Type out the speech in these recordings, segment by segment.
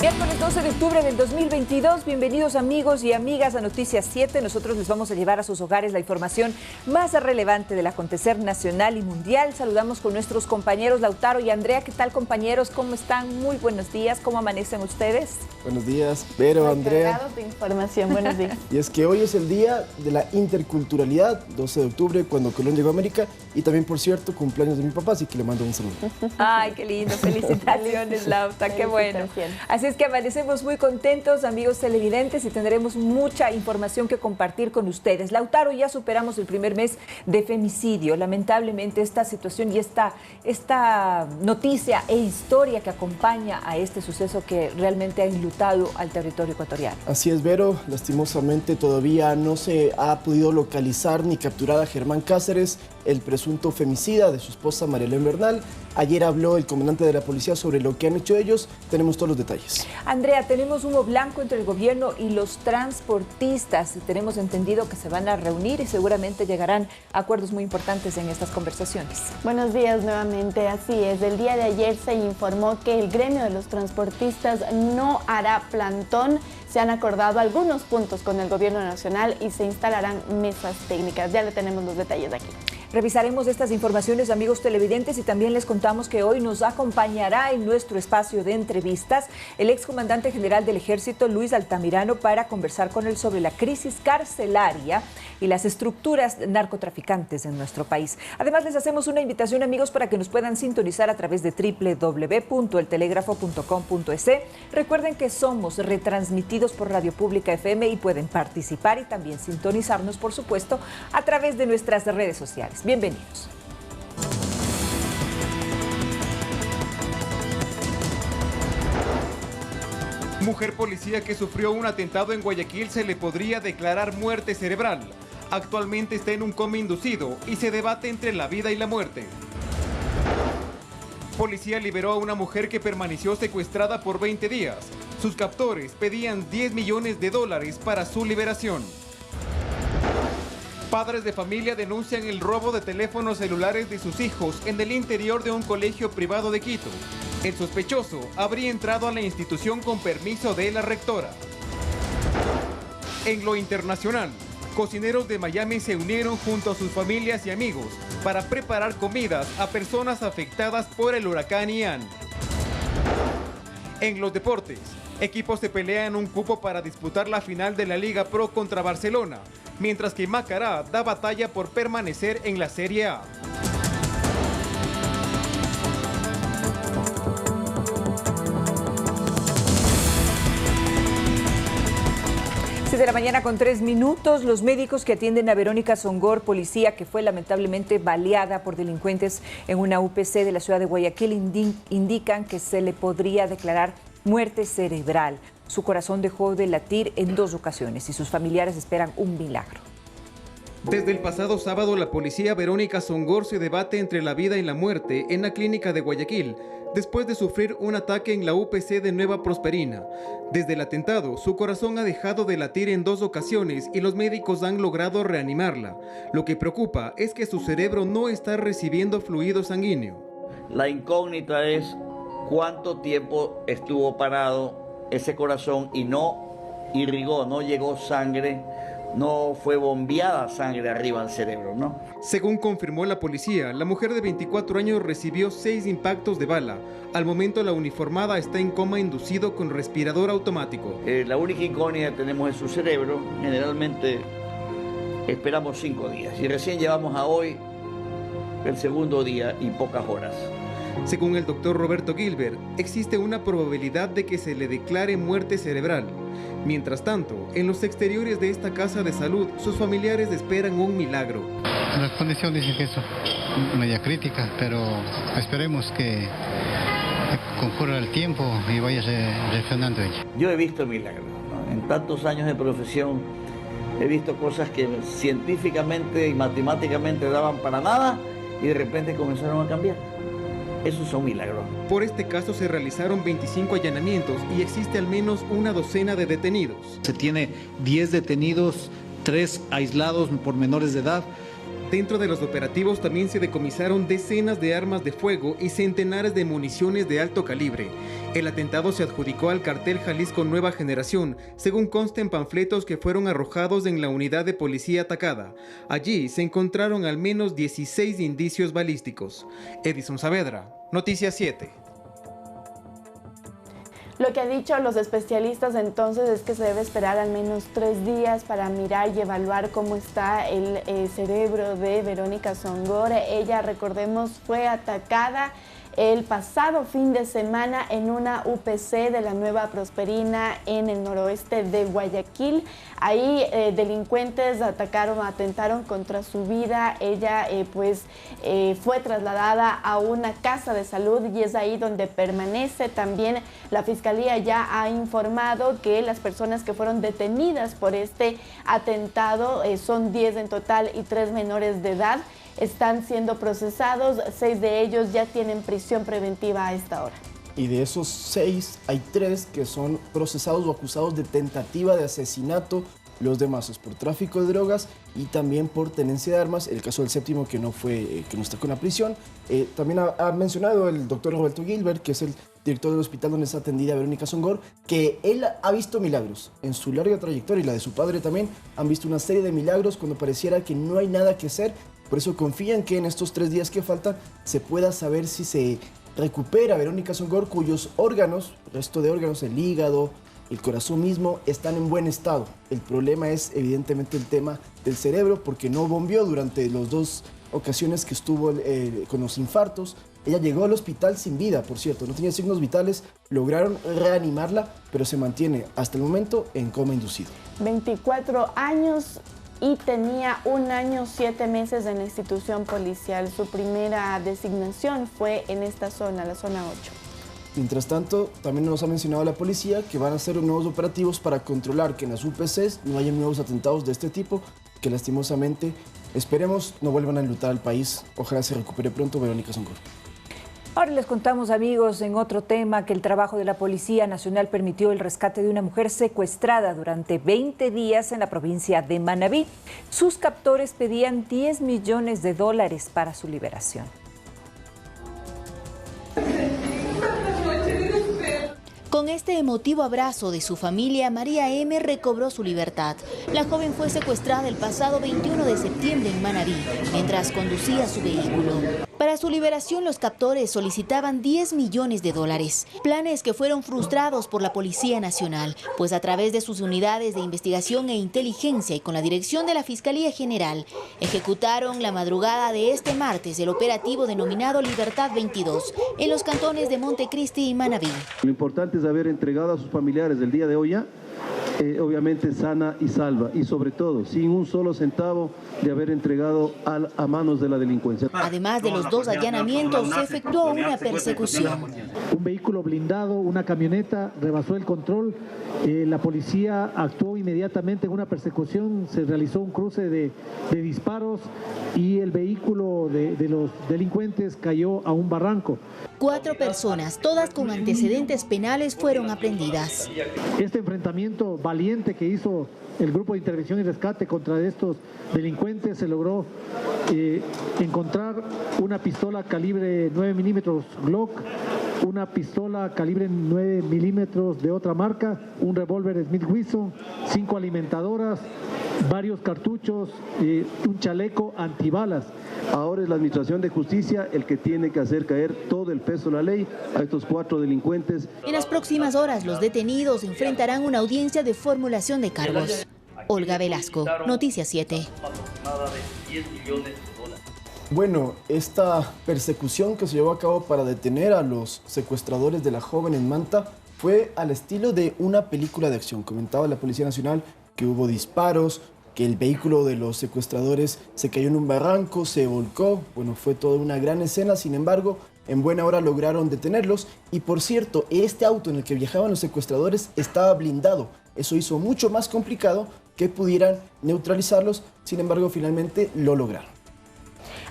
Miércoles 12 de octubre del 2022, bienvenidos amigos y amigas a Noticias 7. Nosotros les vamos a llevar a sus hogares la información más relevante del acontecer nacional y mundial. Saludamos con nuestros compañeros Lautaro y Andrea. ¿Qué tal, compañeros? ¿Cómo están? Muy buenos días. ¿Cómo amanecen ustedes? Buenos días, Vero, Andrea. Cargados de información. Buenos días. Y es que hoy es el día de la interculturalidad, 12 de octubre, cuando Colón llegó a América. Y también, por cierto, cumpleaños de mi papá, así que le mando un saludo. Ay, qué lindo. Felicitaciones, Lauta. Qué bueno. Así es que amanecemos muy contentos, amigos televidentes, y tendremos mucha información que compartir con ustedes. Lautaro, ya superamos el primer mes de femicidio. Lamentablemente, esta situación y esta noticia e historia que acompaña a este suceso que realmente ha enlutado al territorio ecuatoriano. Así es, Vero. Lastimosamente, todavía no se ha podido localizar ni capturar a Germán Cáceres, el presunto femicida de su esposa Marielén Bernal. Ayer habló el comandante de la policía sobre lo que han hecho ellos. Tenemos todos los detalles. Andrea, tenemos humo blanco entre el gobierno y los transportistas. Tenemos entendido que se van a reunir y seguramente llegarán a acuerdos muy importantes en estas conversaciones. Buenos días nuevamente. Así es, el día de ayer se informó que el gremio de los transportistas no hará plantón. Se han acordado algunos puntos con el gobierno nacional y se instalarán mesas técnicas. Ya le tenemos los detalles aquí. Revisaremos estas informaciones, amigos televidentes, y también les contamos que hoy nos acompañará en nuestro espacio de entrevistas el excomandante general del Ejército, Luis Altamirano, para conversar con él sobre la crisis carcelaria y las estructuras narcotraficantes en nuestro país. Además, les hacemos una invitación, amigos, para que nos puedan sintonizar a través de www.eltelegrafo.com.es. Recuerden que somos retransmitidos por Radio Pública FM y pueden participar y también sintonizarnos, por supuesto, a través de nuestras redes sociales. Bienvenidos. Mujer policía que sufrió un atentado en Guayaquil se le podría declarar muerte cerebral. Actualmente está en un coma inducido y se debate entre la vida y la muerte. Policía liberó a una mujer que permaneció secuestrada por 20 días. Sus captores pedían $10 millones para su liberación. Padres de familia denuncian el robo de teléfonos celulares de sus hijos en el interior de un colegio privado de Quito. El sospechoso habría entrado a la institución con permiso de la rectora. En lo internacional, cocineros de Miami se unieron junto a sus familias y amigos para preparar comidas a personas afectadas por el huracán Ian. En los deportes, equipos se pelean un cupo para disputar la final de la Liga Pro contra Barcelona, mientras que Macará da batalla por permanecer en la Serie A. De la mañana con 3 minutos, los médicos que atienden a Verónica Songor, policía que fue lamentablemente baleada por delincuentes en una UPC de la ciudad de Guayaquil, indican que se le podría declarar muerte cerebral. Su corazón dejó de latir en 2 ocasiones y sus familiares esperan un milagro. Desde el pasado sábado, la policía Verónica Songor se debate entre la vida y la muerte en la clínica de Guayaquil, después de sufrir un ataque en la UPC de Nueva Prosperina. Desde el atentado, su corazón ha dejado de latir en 2 ocasiones y los médicos han logrado reanimarla. Lo que preocupa es que su cerebro no está recibiendo fluido sanguíneo. La incógnita es cuánto tiempo estuvo parado ese corazón y no irrigó, no llegó sangre, no fue bombeada sangre arriba al cerebro, ¿no? Según confirmó la policía, la mujer de 24 años recibió 6 impactos de bala. Al momento, la uniformada está en coma inducido con respirador automático. La única incógnita que tenemos es su cerebro. Generalmente esperamos 5 días y recién llevamos a hoy el segundo día y pocas horas. Según el doctor Roberto Gilbert, existe una probabilidad de que se le declare muerte cerebral. Mientras tanto, en los exteriores de esta casa de salud, sus familiares esperan un milagro. Las condiciones dicen que es media crítica, pero esperemos que concurra el tiempo y vaya reaccionando ella. Yo he visto milagros, ¿no? En tantos años de profesión he visto cosas que científicamente y matemáticamente daban para nada y de repente comenzaron a cambiar. Esos son milagros. Por este caso se realizaron 25 allanamientos y existe al menos una docena de detenidos. Se tiene 10 detenidos, 3 aislados por menores de edad. Dentro de los operativos también se decomisaron decenas de armas de fuego y centenares de municiones de alto calibre. El atentado se adjudicó al cartel Jalisco Nueva Generación, según consta en panfletos que fueron arrojados en la unidad de policía atacada. Allí se encontraron al menos 16 indicios balísticos. Edison Saavedra, Noticias 7. Lo que han dicho los especialistas entonces es que se debe esperar al menos 3 días para mirar y evaluar cómo está el cerebro de Verónica Songor. Ella, recordemos, fue atacada el pasado fin de semana en una UPC de la Nueva Prosperina en el noroeste de Guayaquil. Ahí delincuentes atentaron contra su vida. Ella fue trasladada a una casa de salud y es ahí donde permanece. También la Fiscalía ya ha informado que las personas que fueron detenidas por este atentado son 10 en total y 3 menores de edad. Están siendo procesados, 6 de ellos ya tienen prisión preventiva a esta hora. Y de esos 6 hay 3 que son procesados o acusados de tentativa de asesinato, los demás es por tráfico de drogas y también por tenencia de armas. El caso del séptimo que no está con la prisión. También ha mencionado el doctor Roberto Gilbert, que es el director del hospital donde está atendida Verónica Songor, que él ha visto milagros en su larga trayectoria y la de su padre también. Han visto una serie de milagros cuando pareciera que no hay nada que hacer. Por eso confían que en estos 3 días que faltan se pueda saber si se recupera Verónica Songor, cuyos órganos, el resto de órganos, el hígado, el corazón mismo, están en buen estado. El problema es evidentemente el tema del cerebro, porque no bombeó durante las 2 ocasiones que estuvo con los infartos. Ella llegó al hospital sin vida, por cierto, no tenía signos vitales, lograron reanimarla, pero se mantiene hasta el momento en coma inducido. 24 años y tenía 1 año 7 meses en la institución policial. Su primera designación fue en esta zona, la zona 8. Mientras tanto, también nos ha mencionado la policía que van a hacer nuevos operativos para controlar que en las UPCs no haya nuevos atentados de este tipo, que lastimosamente, esperemos, no vuelvan a enlutar al país. Ojalá se recupere pronto Verónica Songor. Ahora les contamos, amigos, en otro tema, que el trabajo de la Policía Nacional permitió el rescate de una mujer secuestrada durante 20 días en la provincia de Manabí. Sus captores pedían $10 millones para su liberación. Con este emotivo abrazo de su familia, María M. recobró su libertad. La joven fue secuestrada el pasado 21 de septiembre en Manabí, mientras conducía su vehículo. Para su liberación, los captores solicitaban $10 millones, planes que fueron frustrados por la Policía Nacional, pues a través de sus unidades de investigación e inteligencia y con la dirección de la Fiscalía General, ejecutaron la madrugada de este martes el operativo denominado Libertad 22, en los cantones de Montecristi y Manabí. Lo importante es haber entregado a sus familiares el día de hoy ya, obviamente sana y salva, y sobre todo sin un solo centavo de haber entregado a manos de la delincuencia. Además de los 2 allanamientos, se efectuó una persecución. Un vehículo blindado, una camioneta, rebasó el control. La policía actuó inmediatamente en una persecución, se realizó un cruce de disparos y el vehículo de los delincuentes cayó a un barranco. 4 personas, todas con antecedentes penales, fueron aprehendidas. Este enfrentamiento valiente que hizo el Grupo de Intervención y Rescate contra estos delincuentes se logró encontrar una pistola calibre 9 milímetros Glock, una pistola calibre 9 milímetros de otra marca, un revólver Smith Wesson, 5 alimentadoras, varios cartuchos, un chaleco antibalas. Ahora es la Administración de Justicia el que tiene que hacer caer todo el peso de la ley a estos 4 delincuentes. En las próximas horas, los detenidos enfrentarán una audiencia de formulación de cargos. Olga Velasco, Noticias 7. Bueno, esta persecución que se llevó a cabo para detener a los secuestradores de la joven en Manta fue al estilo de una película de acción. Comentaba la Policía Nacional que hubo disparos, que el vehículo de los secuestradores se cayó en un barranco, se volcó. Bueno, fue toda una gran escena. Sin embargo, en buena hora lograron detenerlos. Y por cierto, este auto en el que viajaban los secuestradores estaba blindado. Eso hizo mucho más complicado que pudieran neutralizarlos. Sin embargo, finalmente lo lograron.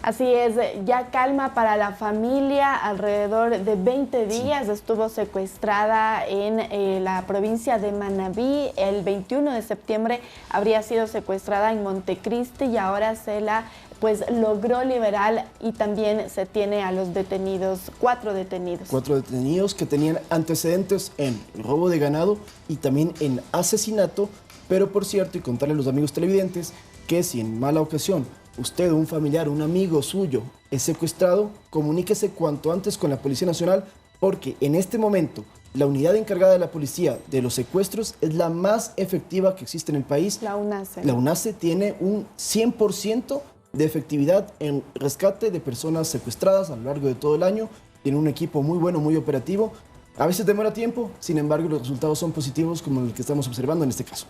Así es, ya calma para la familia. Alrededor de 20 días estuvo secuestrada en la provincia de Manabí. El 21 de septiembre habría sido secuestrada en Montecristi y ahora se la pues logró liberar y también se tiene a los detenidos, 4 detenidos. 4 detenidos que tenían antecedentes en robo de ganado y también en asesinato, pero por cierto, y contarle a los amigos televidentes, que si en mala ocasión usted, un familiar, un amigo suyo es secuestrado, comuníquese cuanto antes con la Policía Nacional, porque en este momento la unidad encargada de la policía de los secuestros es la más efectiva que existe en el país. La UNACE. La UNACE tiene un 100% de efectividad en rescate de personas secuestradas a lo largo de todo el año. Tiene un equipo muy bueno, muy operativo. A veces demora tiempo, sin embargo los resultados son positivos como el que estamos observando en este caso.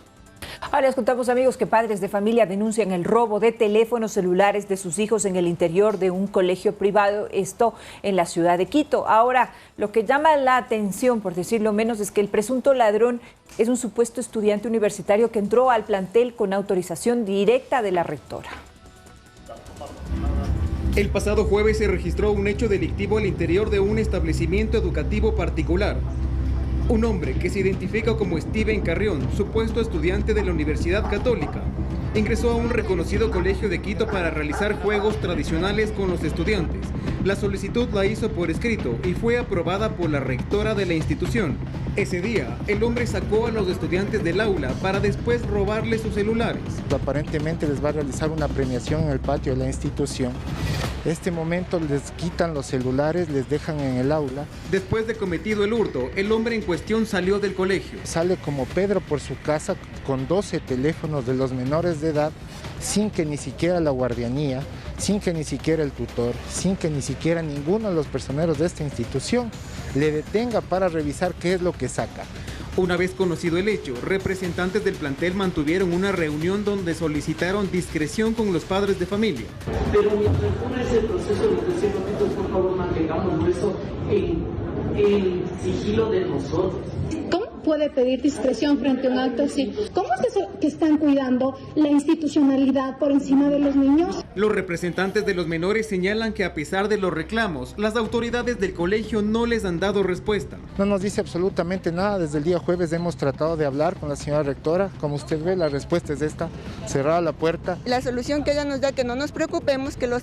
Ahora les contamos, amigos, que padres de familia denuncian el robo de teléfonos celulares de sus hijos en el interior de un colegio privado, esto en la ciudad de Quito. Ahora, lo que llama la atención, por decirlo menos, es que el presunto ladrón es un supuesto estudiante universitario que entró al plantel con autorización directa de la rectora. El pasado jueves se registró un hecho delictivo al interior de un establecimiento educativo particular. Un hombre que se identifica como Steven Carrión, supuesto estudiante de la Universidad Católica, ingresó a un reconocido colegio de Quito para realizar juegos tradicionales con los estudiantes. La solicitud la hizo por escrito y fue aprobada por la rectora de la institución. Ese día, el hombre sacó a los estudiantes del aula para después robarles sus celulares. Aparentemente les va a realizar una premiación en el patio de la institución. En este momento les quitan los celulares, les dejan en el aula. Después de cometido el hurto, el hombre en cuestión salió del colegio. Sale como Pedro por su casa con 12 teléfonos de los menores de edad, sin que ni siquiera la guardianía, sin que ni siquiera el tutor, sin que ni siquiera ninguno de los personeros de esta institución le detenga para revisar qué es lo que saca. Una vez conocido el hecho, representantes del plantel mantuvieron una reunión donde solicitaron discreción con los padres de familia. Pero mientras ocurre ese proceso, los decimos, por favor, mantengamos eso en sigilo de nosotros. ¿Cómo puede pedir discreción frente a un acto así? ¿Cómo es eso que están cuidando la institucionalidad por encima de los niños? Los representantes de los menores señalan que a pesar de los reclamos, las autoridades del colegio no les han dado respuesta. No nos dice absolutamente nada. Desde el día jueves hemos tratado de hablar con la señora rectora. Como usted ve, la respuesta es esta: cerrada la puerta. La solución que ella nos da, que no nos preocupemos, que los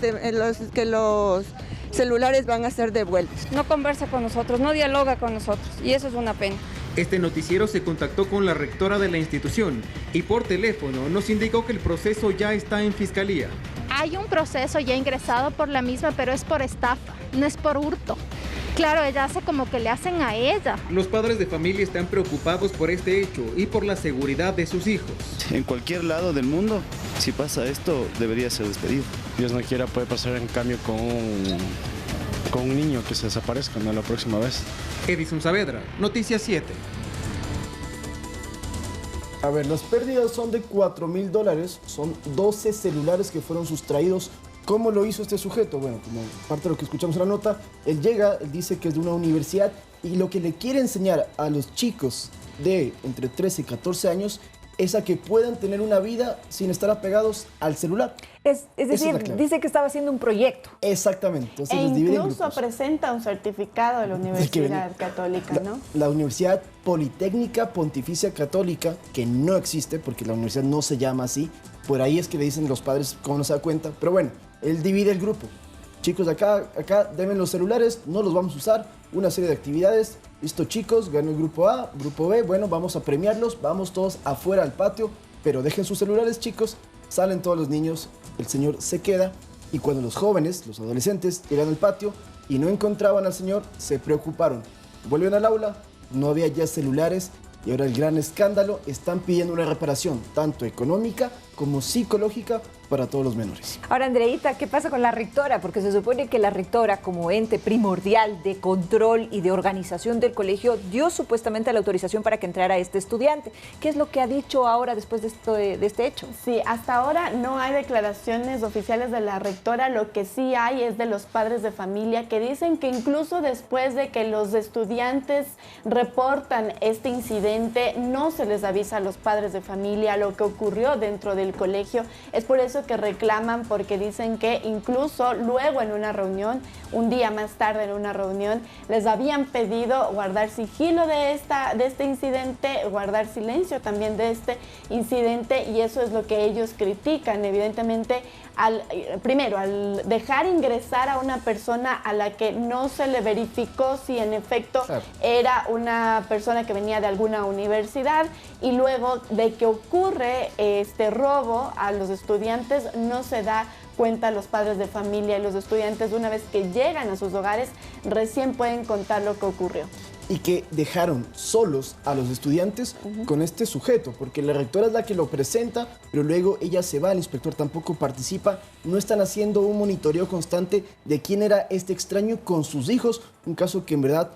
celulares van a ser devueltos. No conversa con nosotros, no dialoga con nosotros, y eso es una pena. Este noticiero se contactó con la rectora de la institución y por teléfono nos indicó que el proceso ya está en fiscalía. Hay un proceso ya ingresado por la misma, pero es por estafa, no es por hurto. Claro, ella hace como que le hacen a ella. Los padres de familia están preocupados por este hecho y por la seguridad de sus hijos. En cualquier lado del mundo, si pasa esto, debería ser despedido. Dios no quiera, puede pasar en cambio con un niño que se desaparezca, ¿no? La próxima vez. Edison Saavedra, Noticias 7. A ver, las pérdidas son de $4.000, son 12 celulares que fueron sustraídos. ¿Cómo lo hizo este sujeto? Bueno, como parte de lo que escuchamos en la nota, él llega, él dice que es de una universidad y lo que le quiere enseñar a los chicos de entre 13 y 14 años es a que puedan tener una vida sin estar apegados al celular. Es decir, dice que estaba haciendo un proyecto. Exactamente. Entonces incluso presenta un certificado de la Universidad Católica, ¿no? La Universidad Politécnica Pontificia Católica, que no existe porque la universidad no se llama así. Por ahí es que le dicen los padres cómo no se da cuenta. Pero bueno, él divide el grupo. Chicos, acá deben los celulares, no los vamos a usar. Una serie de actividades. Listo, chicos, ganó el grupo A, grupo B. Bueno, vamos a premiarlos. Vamos todos afuera al patio. Pero dejen sus celulares, chicos. Salen todos los niños. El señor se queda. Y cuando los jóvenes, los adolescentes, llegan al patio y no encontraban al señor, se preocuparon. Vuelven al aula, no había ya celulares. Y ahora el gran escándalo, están pidiendo una reparación, tanto económica como psicológica, para todos los menores. Ahora, Andreita, ¿qué pasa con la rectora? Porque se supone que la rectora, como ente primordial de control y de organización del colegio, dio supuestamente la autorización para que entrara este estudiante. ¿Qué es lo que ha dicho ahora después de este hecho? Sí, hasta ahora no hay declaraciones oficiales de la rectora. Lo que sí hay es de los padres de familia, que dicen que incluso después de que los estudiantes reportan este incidente, no se les avisa a los padres de familia lo que ocurrió dentro del del colegio. Es por eso que reclaman, porque dicen que incluso luego en una reunión, un día más tarde en una reunión, les habían pedido guardar sigilo de este incidente, guardar silencio también de este incidente, y eso es lo que ellos critican. Evidentemente, primero, al dejar ingresar a una persona a la que no se le verificó si en efecto era una persona que venía de alguna universidad, y luego de que ocurre este robo a los estudiantes, no se da cuenta a los padres de familia, y los estudiantes, una vez que llegan a sus hogares, recién pueden contar lo que ocurrió. Y que dejaron solos a los estudiantes con este sujeto, porque la rectora es la que lo presenta, pero luego ella se va, el inspector tampoco participa, no están haciendo un monitoreo constante de quién era este extraño con sus hijos, un caso que en verdad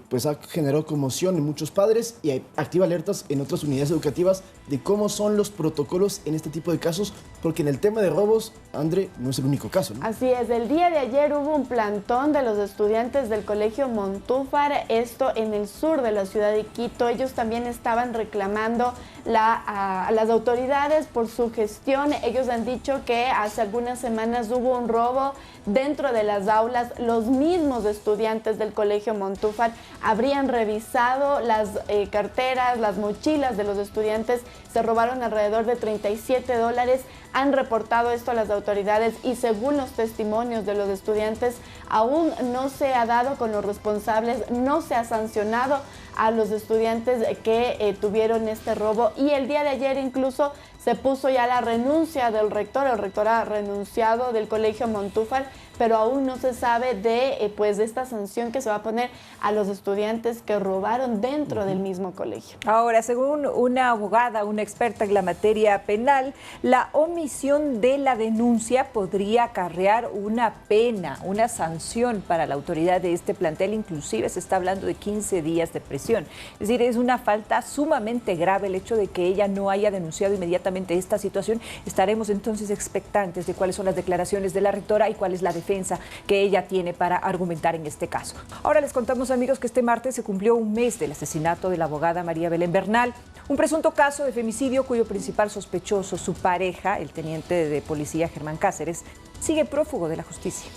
pues ha generado conmoción en muchos padres y activa alertas en otras unidades educativas de cómo son los protocolos en este tipo de casos, porque en el tema de robos, André, no es el único caso, ¿no? Así es, el día de ayer hubo un plantón de los estudiantes del Colegio Montúfar, esto en el sur de la ciudad de Quito. Ellos también estaban reclamando a las autoridades por su gestión. Ellos han dicho que hace algunas semanas hubo un robo dentro de las aulas. Los mismos estudiantes del Colegio Montúfar habrían revisado las carteras, las mochilas de los estudiantes. Se robaron alrededor de $37. Han reportado esto a las autoridades y según los testimonios de los estudiantes, aún no se ha dado con los responsables, no se ha sancionado a los estudiantes que tuvieron este robo, y el día de ayer incluso se puso ya la renuncia del rector. El rector ha renunciado del Colegio Montúfar, pero aún no se sabe de esta sanción que se va a poner a los estudiantes que robaron dentro del mismo colegio. Ahora, según una abogada, una experta en la materia penal, la omisión de la denuncia podría acarrear una pena, una sanción para la autoridad de este plantel. Inclusive se está hablando de 15 días de prisión. Es decir, es una falta sumamente grave el hecho de que ella no haya denunciado inmediatamente esta situación. Estaremos entonces expectantes de cuáles son las declaraciones de la rectora y cuál es la defensa que ella tiene para argumentar en este caso. Ahora les contamos, amigos, que este martes se cumplió un mes del asesinato de la abogada María Belén Bernal, un presunto caso de femicidio cuyo principal sospechoso, su pareja, el teniente de policía Germán Cáceres, sigue prófugo de la justicia.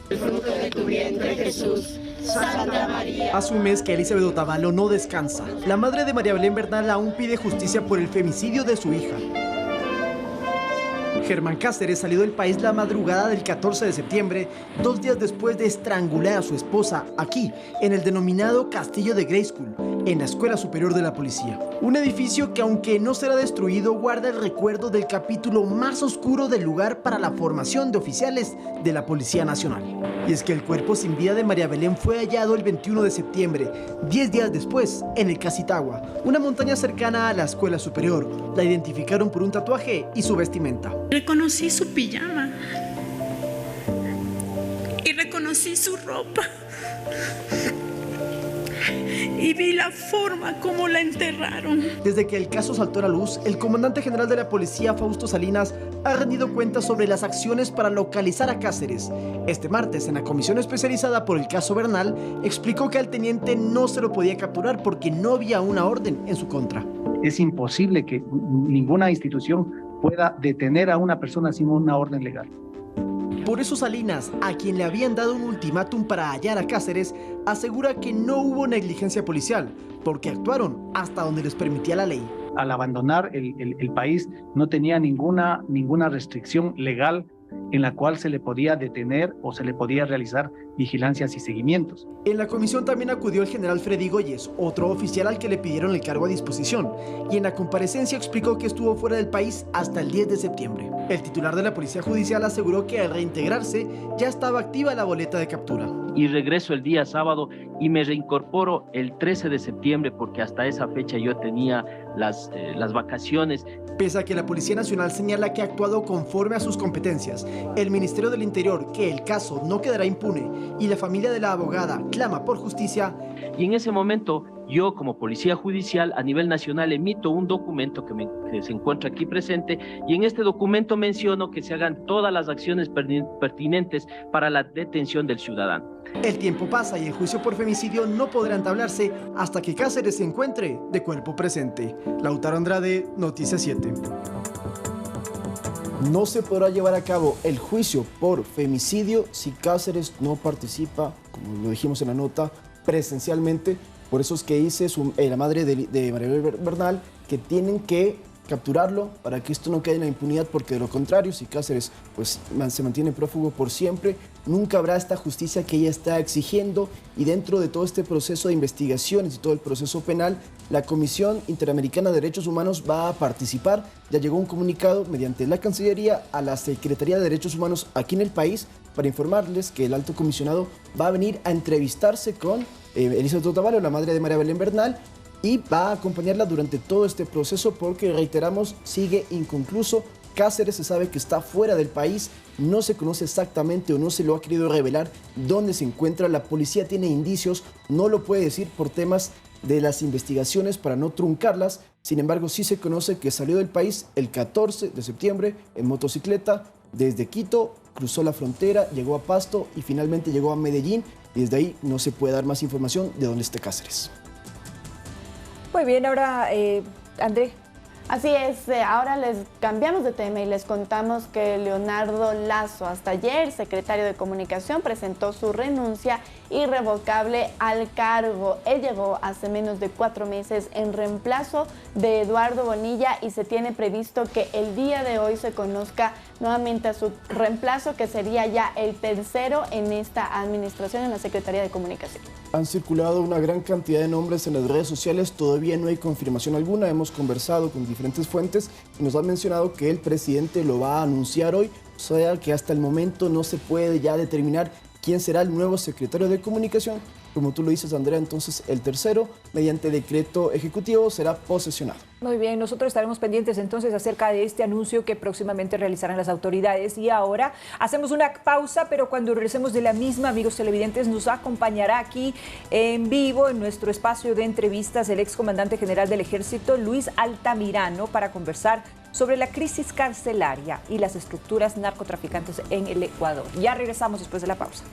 El fruto de tu vientre, Jesús. Santa María. Hace un mes que Elizabeth Otavalo no descansa. La madre de María Belén Bernal aún pide justicia por el femicidio de su hija. Germán Cáceres salió del país la madrugada del 14 de septiembre, 2 días después de estrangular a su esposa aquí, en el denominado Castillo de Grey School, en la Escuela Superior de la Policía. Un edificio que, aunque no será destruido, guarda el recuerdo del capítulo más oscuro del lugar para la formación de oficiales de la Policía Nacional. Y es que el cuerpo sin vida de María Belén fue hallado el 21 de septiembre, 10 días después, en el Casitagua, una montaña cercana a la Escuela Superior. La identificaron por un tatuaje y su vestimenta. Reconocí su pijama y reconocí su ropa y vi la forma como la enterraron. Desde que el caso saltó a la luz, el comandante general de la policía, Fausto Salinas, ha rendido cuentas sobre las acciones para localizar a Cáceres. Este martes, en la comisión especializada por el caso Bernal, explicó que al teniente no se lo podía capturar porque no había una orden en su contra. Es imposible que ninguna institución pueda detener a una persona sin una orden legal. Por eso Salinas, a quien le habían dado un ultimátum para hallar a Cáceres, asegura que no hubo negligencia policial, porque actuaron hasta donde les permitía la ley. Al abandonar el país no tenía ninguna restricción legal en la cual se le podía detener o se le podía realizar vigilancias y seguimientos. En la comisión también acudió el general Freddy Goyes, otro oficial al que le pidieron el cargo a disposición, y en la comparecencia explicó que estuvo fuera del país hasta el 10 de septiembre. El titular de la Policía Judicial aseguró que al reintegrarse ya estaba activa la boleta de captura. Y regreso el día sábado y me reincorporo el 13 de septiembre porque hasta esa fecha yo tenía las vacaciones. Pese a que la Policía Nacional señala que ha actuado conforme a sus competencias, el Ministerio del Interior, que el caso no quedará impune, y la familia de la abogada clama por justicia. Y en ese momento, yo como policía judicial a nivel nacional emito un documento que se encuentra aquí presente, y en este documento menciono que se hagan todas las acciones pertinentes para la detención del ciudadano. El tiempo pasa y el juicio por femicidio no podrá entablarse hasta que Cáceres se encuentre de cuerpo presente. Lautaro Andrade, Noticias 7. No se podrá llevar a cabo el juicio por femicidio si Cáceres no participa, como lo dijimos en la nota, presencialmente. Por eso es que dice la madre de Mariela Bernal que tienen que capturarlo para que esto no quede en la impunidad, porque de lo contrario, si Cáceres pues, se mantiene prófugo por siempre, nunca habrá esta justicia que ella está exigiendo. Y dentro de todo este proceso de investigaciones y todo el proceso penal, la Comisión Interamericana de Derechos Humanos va a participar. Ya llegó un comunicado mediante la Cancillería a la Secretaría de Derechos Humanos aquí en el país para informarles que el alto comisionado va a venir a entrevistarse con Elizabeth Otavalo, la madre de María Belén Bernal, y va a acompañarla durante todo este proceso porque, reiteramos, sigue inconcluso. Cáceres se sabe que está fuera del país, no se conoce exactamente o no se lo ha querido revelar dónde se encuentra. La policía tiene indicios, no lo puede decir por temas de las investigaciones para no truncarlas. Sin embargo, sí se conoce que salió del país el 14 de septiembre en motocicleta desde Quito, cruzó la frontera, llegó a Pasto y finalmente llegó a Medellín. Y desde ahí no se puede dar más información de dónde está Cáceres. Muy bien, ahora André. Así es, ahora les cambiamos de tema y les contamos que Leonardo Lazo, hasta ayer secretario de Comunicación, presentó su renuncia irrevocable al cargo. Él llegó hace menos de 4 meses en reemplazo de Eduardo Bonilla y se tiene previsto que el día de hoy se conozca nuevamente a su reemplazo, que sería ya el tercero en esta administración en la Secretaría de Comunicación. Han circulado una gran cantidad de nombres en las redes sociales, todavía no hay confirmación alguna. Hemos conversado con diferentes fuentes y nos han mencionado que el presidente lo va a anunciar hoy, o sea que hasta el momento no se puede ya determinar quién será el nuevo secretario de Comunicación. Como tú lo dices, Andrea, entonces el tercero, mediante decreto ejecutivo, será posesionado. Muy bien, nosotros estaremos pendientes entonces acerca de este anuncio que próximamente realizarán las autoridades. Y ahora hacemos una pausa, pero cuando regresemos de la misma, amigos televidentes, nos acompañará aquí en vivo en nuestro espacio de entrevistas el excomandante general del Ejército, Luis Altamirano, para conversar sobre la crisis carcelaria y las estructuras narcotraficantes en el Ecuador. Ya regresamos después de la pausa.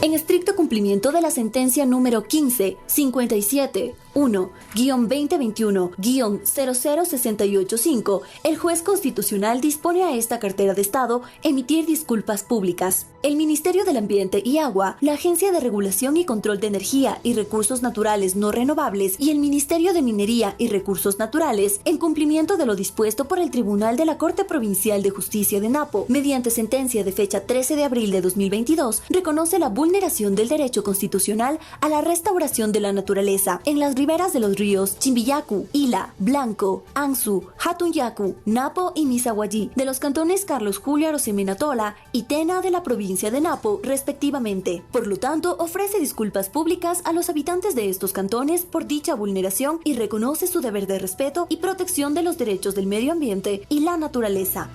En estricto cumplimiento de la sentencia número 1557-1-2021-00685, el juez constitucional dispone a esta cartera de Estado emitir disculpas públicas. El Ministerio del Ambiente y Agua, la Agencia de Regulación y Control de Energía y Recursos Naturales No Renovables y el Ministerio de Minería y Recursos Naturales, en cumplimiento de lo dispuesto por el Tribunal de la Corte Provincial de Justicia de Napo, mediante sentencia de fecha 13 de abril de 2022, reconoce la vulneración del derecho constitucional a la restauración de la naturaleza en las riberas de los ríos Chimbillacu, Ila, Blanco, Anzu, Hatunyacu, Napo y Misaguayí, de los cantones Carlos Julio Arosemenatola y Tena de la provincia de Napo, respectivamente. Por lo tanto, ofrece disculpas públicas a los habitantes de estos cantones por dicha vulneración y reconoce su deber de respeto y protección de los derechos del medio ambiente y la naturaleza.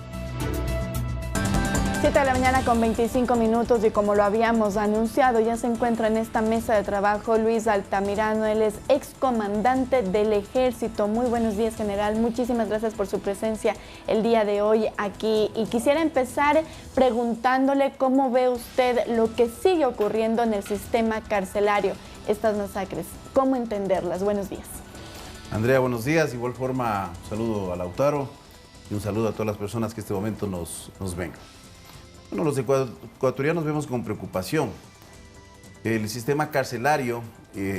7 de la mañana con 25 minutos y como lo habíamos anunciado, ya se encuentra en esta mesa de trabajo Luis Altamirano. Él es excomandante del Ejército. Muy buenos días, general. Muchísimas gracias por su presencia el día de hoy aquí. Y quisiera empezar preguntándole cómo ve usted lo que sigue ocurriendo en el sistema carcelario, estas masacres. ¿Cómo entenderlas? Buenos días. Andrea, buenos días. De igual forma, un saludo a Lautaro y un saludo a todas las personas que en este momento nos ven. Bueno, los ecuatorianos vemos con preocupación. El sistema carcelario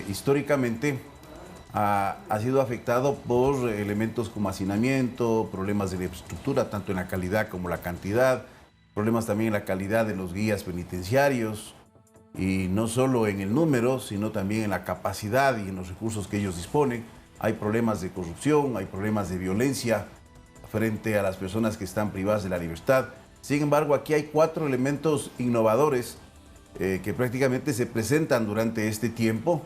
históricamente ha sido afectado por elementos como hacinamiento, problemas de estructura, tanto en la calidad como la cantidad, problemas también en la calidad de los guías penitenciarios, y no solo en el número, sino también en la capacidad y en los recursos que ellos disponen. Hay problemas de corrupción, hay problemas de violencia frente a las personas que están privadas de la libertad. Sin embargo, aquí hay 4 elementos innovadores que prácticamente se presentan durante este tiempo,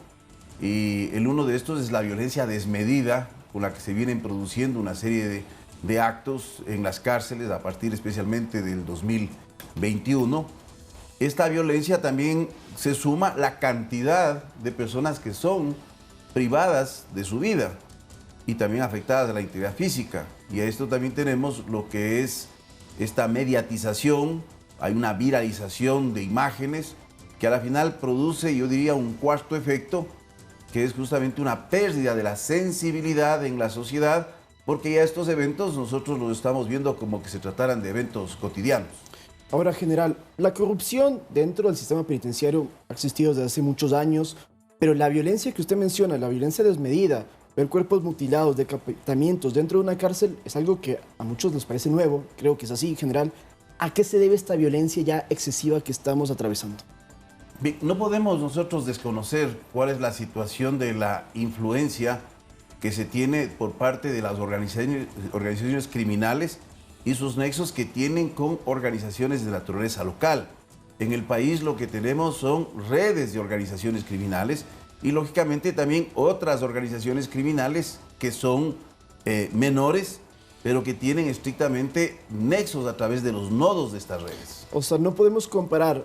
y el uno de estos es la violencia desmedida con la que se vienen produciendo una serie de actos en las cárceles a partir especialmente del 2021. Esta violencia también se suma la cantidad de personas que son privadas de su vida y también afectadas de la integridad física. Y a esto también tenemos lo que es esta mediatización, hay una viralización de imágenes que a la final produce, yo diría, un cuarto efecto, que es justamente una pérdida de la sensibilidad en la sociedad, porque ya estos eventos nosotros los estamos viendo como que se trataran de eventos cotidianos. Ahora, general, la corrupción dentro del sistema penitenciario ha existido desde hace muchos años, pero la violencia que usted menciona, la violencia desmedida, ver cuerpos mutilados, decapitamientos dentro de una cárcel, es algo que a muchos les parece nuevo, creo que es así, general. ¿A qué se debe esta violencia ya excesiva que estamos atravesando? Bien, no podemos nosotros desconocer cuál es la situación de la influencia que se tiene por parte de las organizaciones criminales y sus nexos que tienen con organizaciones de naturaleza local. En el país lo que tenemos son redes de organizaciones criminales y lógicamente también otras organizaciones criminales que son menores, pero que tienen estrictamente nexos a través de los nodos de estas redes. O sea, no podemos comparar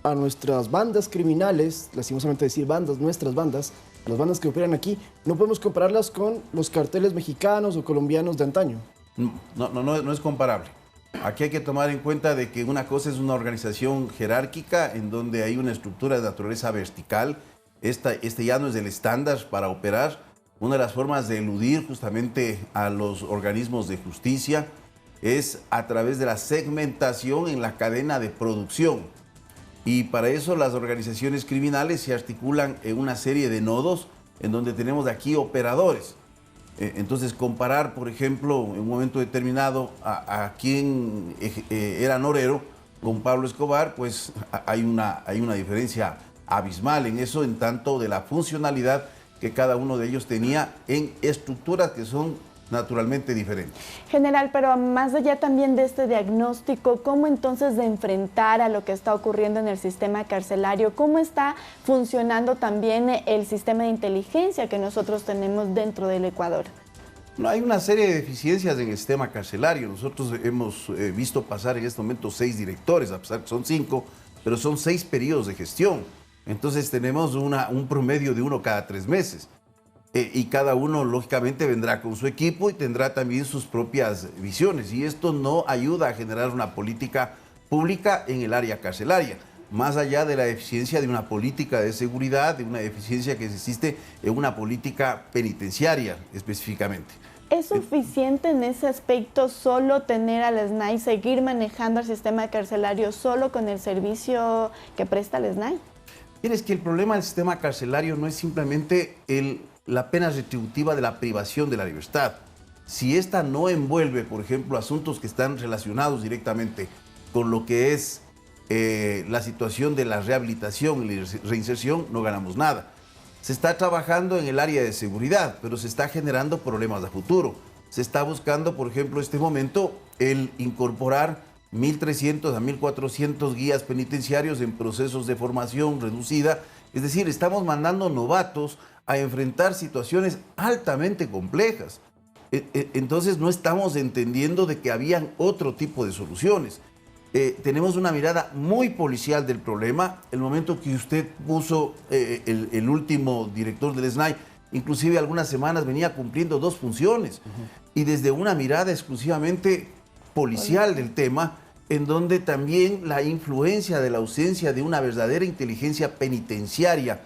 a nuestras bandas criminales, lastimosamente decir bandas, nuestras bandas, las bandas que operan aquí, no podemos compararlas con los carteles mexicanos o colombianos de antaño. No es comparable. Aquí hay que tomar en cuenta de que una cosa es una organización jerárquica en donde hay una estructura de naturaleza vertical. Este ya no es el estándar para operar. Una de las formas de eludir justamente a los organismos de justicia es a través de la segmentación en la cadena de producción. Y para eso las organizaciones criminales se articulan en una serie de nodos en donde tenemos aquí operadores. Entonces comparar, por ejemplo, en un momento determinado a quien era Norero con Pablo Escobar, pues hay una diferencia abismal en eso, en tanto de la funcionalidad que cada uno de ellos tenía en estructuras que son naturalmente diferentes. General, pero más allá también de este diagnóstico, ¿cómo entonces de enfrentar a lo que está ocurriendo en el sistema carcelario? ¿Cómo está funcionando también el sistema de inteligencia que nosotros tenemos dentro del Ecuador? No, hay una serie de deficiencias en el sistema carcelario. Nosotros hemos visto pasar en este momento 6 directores, a pesar que son 5, pero son 6 periodos de gestión. Entonces tenemos un promedio de 1 cada 3 meses. Y cada uno, lógicamente, vendrá con su equipo y tendrá también sus propias visiones. Y esto no ayuda a generar una política pública en el área carcelaria, más allá de la eficiencia de una política de seguridad, de una eficiencia que existe en una política penitenciaria específicamente. ¿Es suficiente en ese aspecto solo tener al SNAI, seguir manejando el sistema carcelario solo con el servicio que presta el SNAI? Es que el problema del sistema carcelario no es simplemente la pena retributiva de la privación de la libertad. Si esta no envuelve, por ejemplo, asuntos que están relacionados directamente con lo que es la situación de la rehabilitación y la reinserción, no ganamos nada. Se está trabajando en el área de seguridad, pero se está generando problemas a futuro. Se está buscando, por ejemplo, en este momento, el incorporar 1.300 a 1.400 guías penitenciarios en procesos de formación reducida. Es decir, estamos mandando novatos a enfrentar situaciones altamente complejas. Entonces no estamos entendiendo de que habían otro tipo de soluciones. Tenemos una mirada muy policial del problema. El momento que usted puso el último director del SNAI, inclusive algunas semanas venía cumpliendo 2 funciones. Y desde una mirada exclusivamente policial del tema, en donde también la influencia de la ausencia de una verdadera inteligencia penitenciaria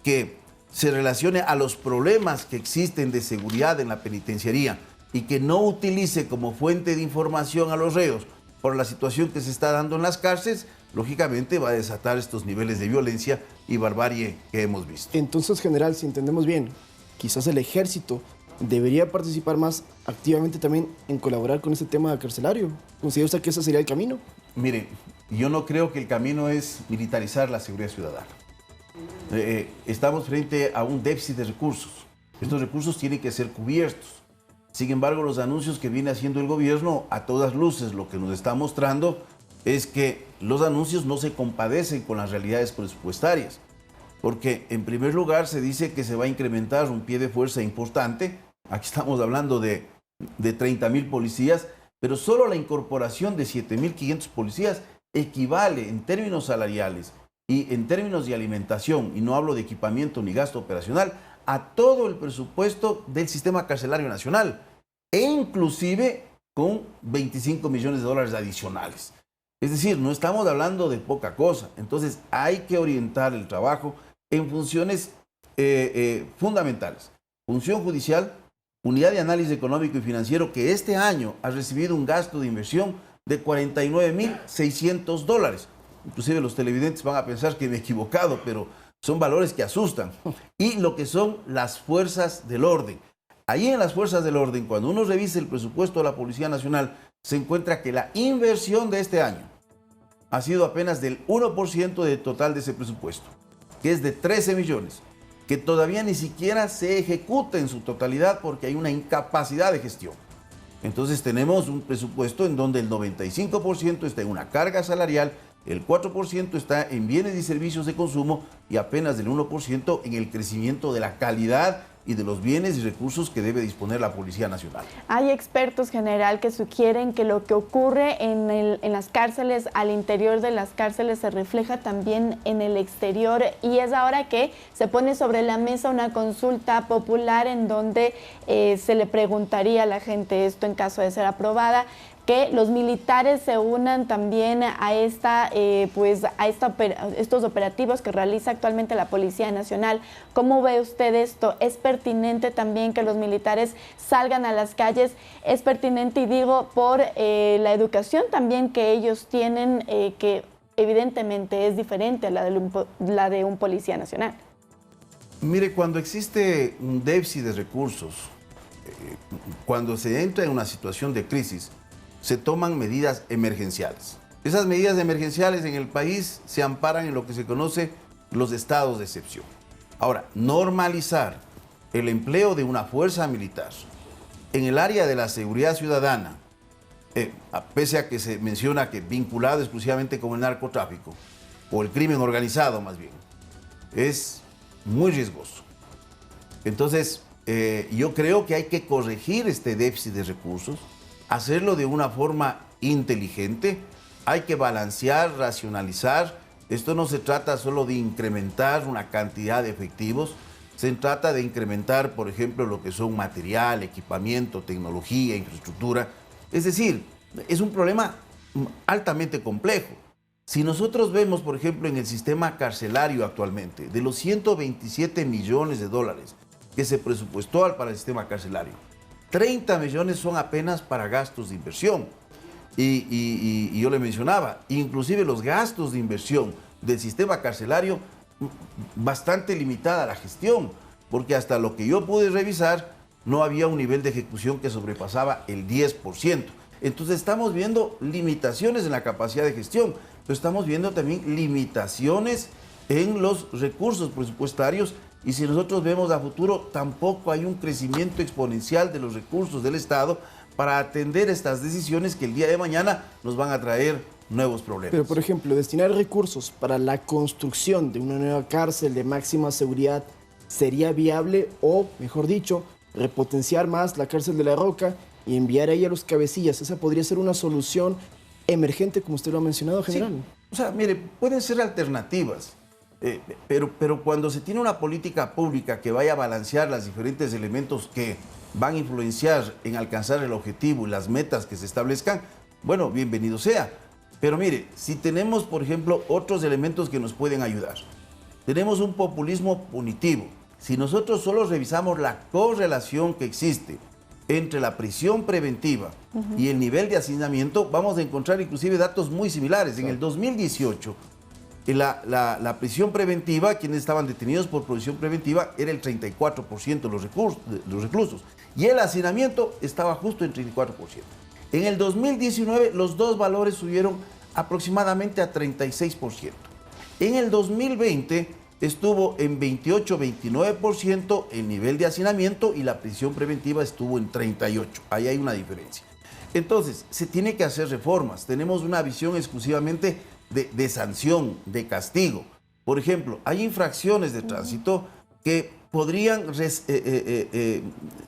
que se relacione a los problemas que existen de seguridad en la penitenciaría y que no utilice como fuente de información a los reos por la situación que se está dando en las cárceles, lógicamente va a desatar estos niveles de violencia y barbarie que hemos visto. Entonces, general, si entendemos bien, quizás el ejército debería participar más activamente también en colaborar con este tema carcelario. ¿Considera usted que ese sería el camino? Mire, yo no creo que el camino es militarizar la seguridad ciudadana. Estamos frente a un déficit de recursos. Estos recursos tienen que ser cubiertos. Sin embargo, los anuncios que viene haciendo el gobierno, a todas luces, lo que nos está mostrando es que los anuncios no se compadecen con las realidades presupuestarias. Porque, en primer lugar, se dice que se va a incrementar un pie de fuerza importante Aquí estamos hablando de 30.000 policías, pero solo la incorporación de 7.500 policías equivale en términos salariales y en términos de alimentación, y no hablo de equipamiento ni gasto operacional, a todo el presupuesto del sistema carcelario nacional, e inclusive con 25 millones de dólares adicionales. Es decir, no estamos hablando de poca cosa. Entonces hay que orientar el trabajo en funciones fundamentales. Función judicial, unidad de análisis económico y financiero, que este año ha recibido un gasto de inversión de $49.600. Inclusive los televidentes van a pensar que me he equivocado, pero son valores que asustan. Y lo que son las fuerzas del orden. Ahí en las fuerzas del orden, cuando uno revisa el presupuesto de la Policía Nacional, se encuentra que la inversión de este año ha sido apenas del 1% del total de ese presupuesto, que es de 13 millones, que todavía ni siquiera se ejecuta en su totalidad porque hay una incapacidad de gestión. Entonces tenemos un presupuesto en donde el 95% está en una carga salarial, el 4% está en bienes y servicios de consumo y apenas del 1% en el crecimiento de la calidad y de los bienes y recursos que debe disponer la Policía Nacional. Hay expertos, general, que sugieren que lo que ocurre en las cárceles, al interior de las cárceles, se refleja también en el exterior, y es ahora que se pone sobre la mesa una consulta popular en donde se le preguntaría a la gente esto en caso de ser aprobada, que los militares se unan también a estos operativos que realiza actualmente la Policía Nacional. ¿Cómo ve usted esto? ¿Es pertinente también que los militares salgan a las calles? Es pertinente, y digo, por la educación también que ellos tienen, que evidentemente es diferente a la de un policía nacional. Mire, cuando existe un déficit de recursos, cuando se entra en una situación de crisis, se toman medidas emergenciales. Esas medidas emergenciales en el país se amparan en lo que se conoce los estados de excepción. Ahora, normalizar el empleo de una fuerza militar en el área de la seguridad ciudadana, pese a que se menciona que vinculado exclusivamente con el narcotráfico, o el crimen organizado más bien, es muy riesgoso. Entonces, yo creo que hay que corregir este déficit de recursos, hacerlo de una forma inteligente, hay que balancear, racionalizar. Esto no se trata solo de incrementar una cantidad de efectivos, se trata de incrementar, por ejemplo, lo que son material, equipamiento, tecnología, infraestructura. Es decir, es un problema altamente complejo. Si nosotros vemos, por ejemplo, en el sistema carcelario actualmente, de los 127 millones de dólares que se presupuestó para el sistema carcelario, 30 millones son apenas para gastos de inversión. Y yo le mencionaba, inclusive los gastos de inversión del sistema carcelario, bastante limitada la gestión, porque hasta lo que yo pude revisar, no había un nivel de ejecución que sobrepasaba el 10%. Entonces estamos viendo limitaciones en la capacidad de gestión, pero estamos viendo también limitaciones en los recursos presupuestarios. Y si nosotros vemos a futuro, tampoco hay un crecimiento exponencial de los recursos del Estado para atender estas decisiones que el día de mañana nos van a traer nuevos problemas. Pero, por ejemplo, destinar recursos para la construcción de una nueva cárcel de máxima seguridad, ¿sería viable? O, mejor dicho, repotenciar más la cárcel de La Roca y enviar ahí a los cabecillas. ¿Esa podría ser una solución emergente, como usted lo ha mencionado, general? Sí. O sea, mire, pueden ser alternativas. Pero cuando se tiene una política pública que vaya a balancear los diferentes elementos que van a influenciar en alcanzar el objetivo y las metas que se establezcan, bueno, bienvenido sea. Pero mire, si tenemos, por ejemplo, otros elementos que nos pueden ayudar. Tenemos un populismo punitivo. Si nosotros solo revisamos la correlación que existe entre la prisión preventiva y el nivel de hacinamiento, vamos a encontrar inclusive datos muy similares. En el 2018, la prisión preventiva, quienes estaban detenidos por prisión preventiva, era el 34% de los reclusos. Y el hacinamiento estaba justo en 34%. En el 2019, los dos valores subieron aproximadamente a 36%. En el 2020, estuvo en 28-29% el nivel de hacinamiento y la prisión preventiva estuvo en 38%. Ahí hay una diferencia. Entonces, se tiene que hacer reformas. Tenemos una visión exclusivamente de sanción, de castigo. Por ejemplo, hay infracciones de tránsito que podrían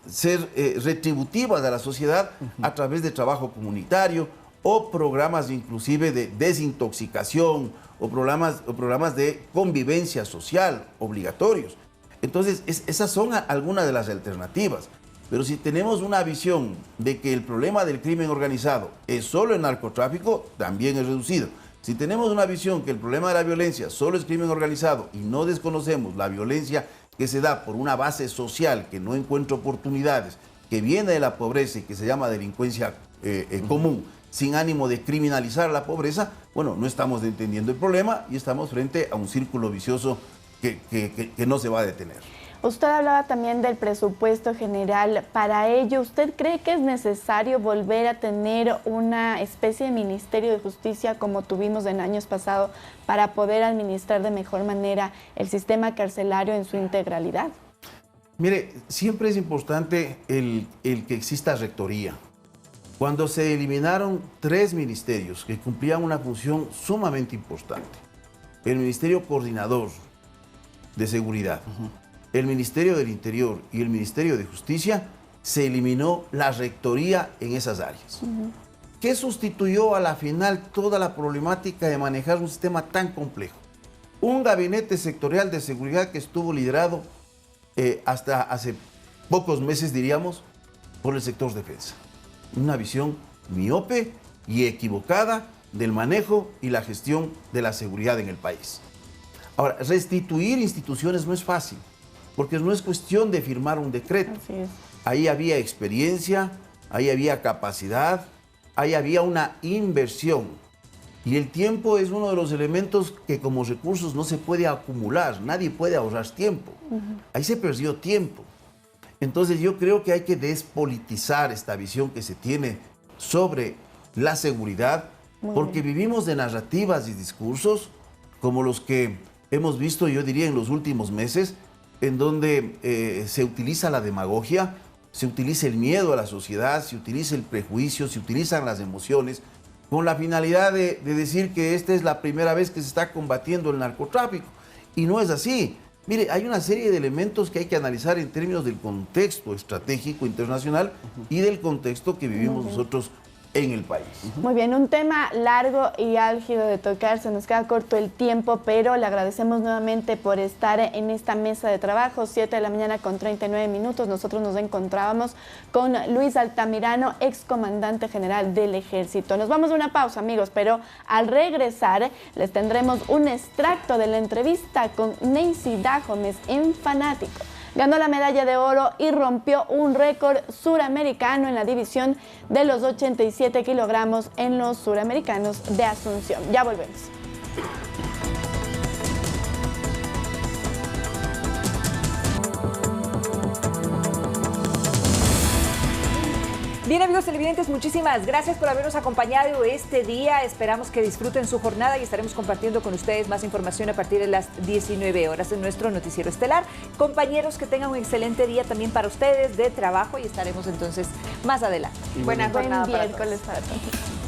ser retributivas a la sociedad a través de trabajo comunitario o programas inclusive de desintoxicación o programas de convivencia social obligatorios. Entonces, esas son algunas de las alternativas. Pero si tenemos una visión de que el problema del crimen organizado es solo el narcotráfico, también es reducido. Si tenemos una visión que el problema de la violencia solo es crimen organizado y no desconocemos la violencia que se da por una base social que no encuentra oportunidades, que viene de la pobreza y que se llama delincuencia común, sin ánimo de criminalizar la pobreza, bueno, no estamos entendiendo el problema y estamos frente a un círculo vicioso que no se va a detener. Usted hablaba también del presupuesto general. Para ello, ¿usted cree que es necesario volver a tener una especie de Ministerio de Justicia como tuvimos en años pasados para poder administrar de mejor manera el sistema carcelario en su integralidad? Mire, siempre es importante el que exista rectoría. Cuando se eliminaron 3 ministerios que cumplían una función sumamente importante, el Ministerio Coordinador de Seguridad, el Ministerio del Interior y el Ministerio de Justicia, se eliminó la rectoría en esas áreas. ¿Qué sustituyó a la final toda la problemática de manejar un sistema tan complejo? Un gabinete sectorial de seguridad que estuvo liderado hasta hace pocos meses, diríamos, por el sector defensa. Una visión miope y equivocada del manejo y la gestión de la seguridad en el país. Ahora, restituir instituciones no es fácil, porque no es cuestión de firmar un decreto. Ahí había experiencia, ahí había capacidad, ahí había una inversión. Y el tiempo es uno de los elementos que como recursos no se puede acumular, nadie puede ahorrar tiempo. Ahí se perdió tiempo. Entonces yo creo que hay que despolitizar esta visión que se tiene sobre la seguridad, porque vivimos de narrativas y discursos como los que hemos visto, yo diría, en los últimos meses, en donde se utiliza la demagogia, se utiliza el miedo a la sociedad, se utiliza el prejuicio, se utilizan las emociones, con la finalidad de decir que esta es la primera vez que se está combatiendo el narcotráfico. Y no es así. Mire, hay una serie de elementos que hay que analizar en términos del contexto estratégico internacional y del contexto que vivimos nosotros en el país. Muy bien, un tema largo y álgido de tocar, se nos queda corto el tiempo, pero le agradecemos nuevamente por estar en esta mesa de trabajo, 7 de la mañana con 39 minutos. Nosotros nos encontrábamos con Luis Altamirano, excomandante general del Ejército. Nos vamos a una pausa, amigos, pero al regresar les tendremos un extracto de la entrevista con Neisy Dajomes en Fanático. Ganó la medalla de oro y rompió un récord suramericano en la división de los 87 kilogramos en los suramericanos de Asunción. Ya volvemos. Bien, amigos televidentes, muchísimas gracias por habernos acompañado este día. Esperamos que disfruten su jornada y estaremos compartiendo con ustedes más información a partir de las 19 horas en nuestro noticiero estelar. Compañeros, que tengan un excelente día también para ustedes de trabajo y estaremos entonces más adelante. Buena jornada. Buen miércoles para todos.